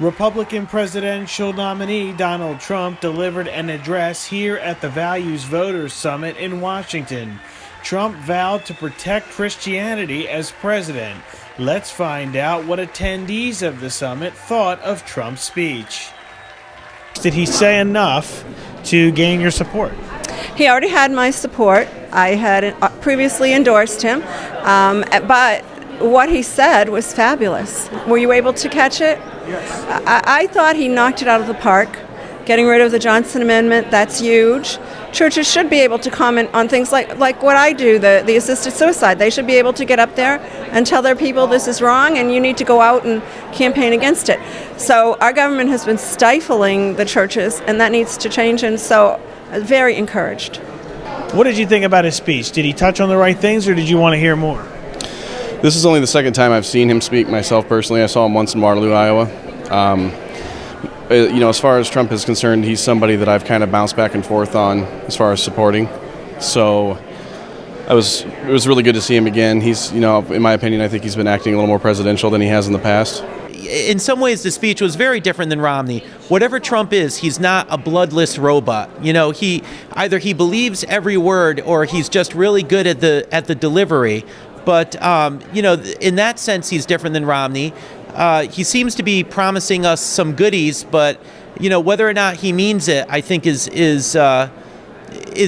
Republican presidential nominee Donald Trump delivered an address here at the Values Voters Summit in Washington. Trump vowed to protect Christianity as president. Let's find out what attendees of the summit thought of Trump's speech. Did he say enough to gain your support? He already had my support. I had previously endorsed him, but what he said was fabulous. Were you able to catch it? Yes. I thought he knocked it out of the park. Getting rid of the Johnson Amendment, that's huge. Churches should be able to comment on things like what I do, the assisted suicide. They should be able to get up there and tell their people this is wrong and you need to go out and campaign against it. So our government has been stifling the churches, and that needs to change, and so very encouraged. What did you think about his speech? Did he touch on the right things, or did you want to hear more? This is only the second time I've seen him speak myself personally. I saw him once in Waterloo, Iowa. As far as Trump is concerned, he's somebody that I've kind of bounced back and forth on as far as supporting. So it was really good to see him again. He's, in my opinion, I think he's been acting a little more presidential than he has in the past. In some ways, the speech was very different than Romney. Whatever Trump is, he's not a bloodless robot. He either he believes every word or he's just really good at the delivery. But, in that sense, he's different than Romney. He seems to be promising us some goodies, but, whether or not he means it, I think is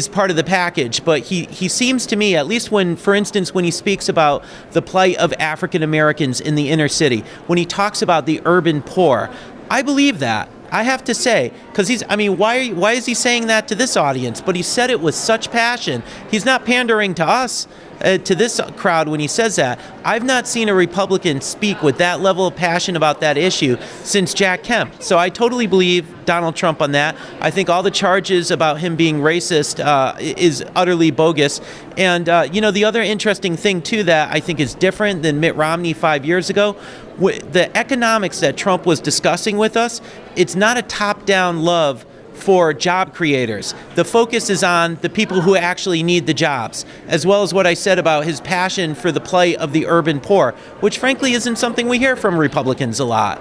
part of the package. But he seems to me, at least when he speaks about the plight of African Americans in the inner city, when he talks about the urban poor, I believe that. I have to say, because why is he saying that to this audience? But he said it with such passion. He's not pandering to us, to this crowd when he says that. I've not seen a Republican speak with that level of passion about that issue since Jack Kemp. So I totally believe Donald Trump on that. I think all the charges about him being racist is utterly bogus. And, the other interesting thing, too, that I think is different than Mitt Romney 5 years ago, the economics that Trump was discussing with us, it's not a top-down love for job creators. The focus is on the people who actually need the jobs, as well as what I said about his passion for the plight of the urban poor, which frankly isn't something we hear from Republicans a lot.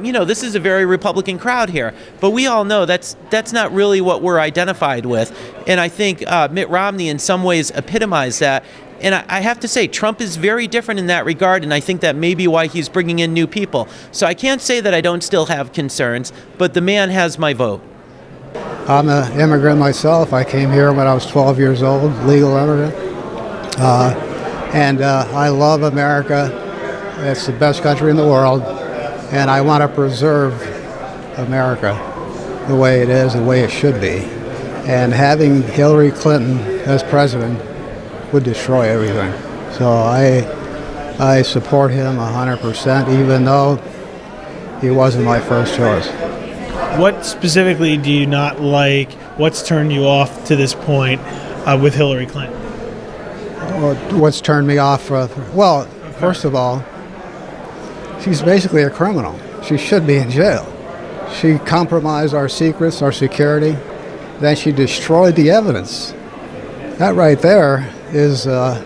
This is a very Republican crowd here, but we all know that's not really what we're identified with. And I think Mitt Romney in some ways epitomized that. And I have to say, Trump is very different in that regard, and I think that may be why he's bringing in new people. So I can't say that I don't still have concerns, but the man has my vote. I'm an immigrant myself. I came here when I was 12 years old, legal immigrant. And I love America. It's the best country in the world. And I want to preserve America the way it is, the way it should be. And having Hillary Clinton as president would destroy everything. So I support him 100%, even though he wasn't my first choice. What specifically do you not like? What's turned you off to this point with Hillary Clinton? What's turned me off? First of all, she's basically a criminal. She should be in jail. She compromised our secrets, our security. Then she destroyed the evidence. That right there is a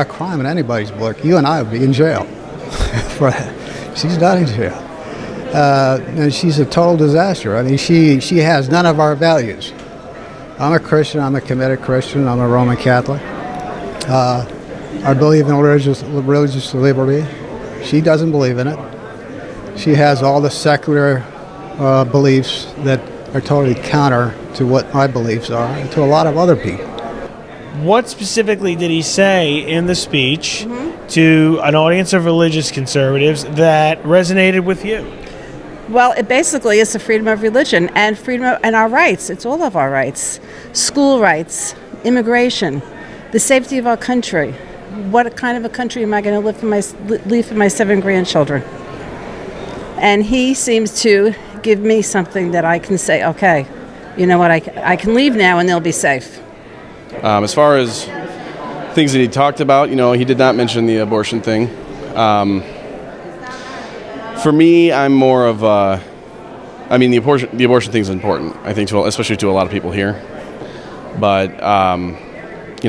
crime in anybody's book. You and I would be in jail for that. She's not in jail. And she's a total disaster. I mean, she has none of our values. I'm a Christian. I'm a committed Christian. I'm a Roman Catholic. I believe in religious liberty. She doesn't believe in it. She has all the secular beliefs that are totally counter to what my beliefs are and to a lot of other people. What specifically did he say in the speech to an audience of religious conservatives that resonated with you? Well, it basically is the freedom of religion and and our rights. It's all of our rights. School rights, immigration, the safety of our country. What kind of a country am I going to leave for my 7 grandchildren? And he seems to give me something that I can say, okay, you know what, I can leave now and they'll be safe. As far as things that he talked about, he did not mention the abortion thing. For me, I'm more of the abortion thing is important, I think, especially to a lot of people here. But, I'm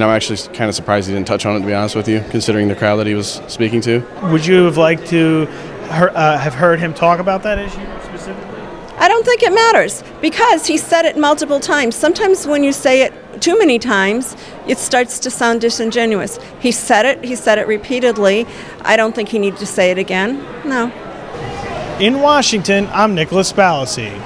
actually kind of surprised he didn't touch on it, to be honest with you, considering the crowd that he was speaking to. Would you have liked to have heard him talk about that issue specifically? specifically? I don't think it matters because he said it multiple times. Sometimes when you say it too many times, it starts to sound disingenuous. He said it repeatedly. I don't think he needed to say it again. No. In Washington, I'm Nicholas Balassi.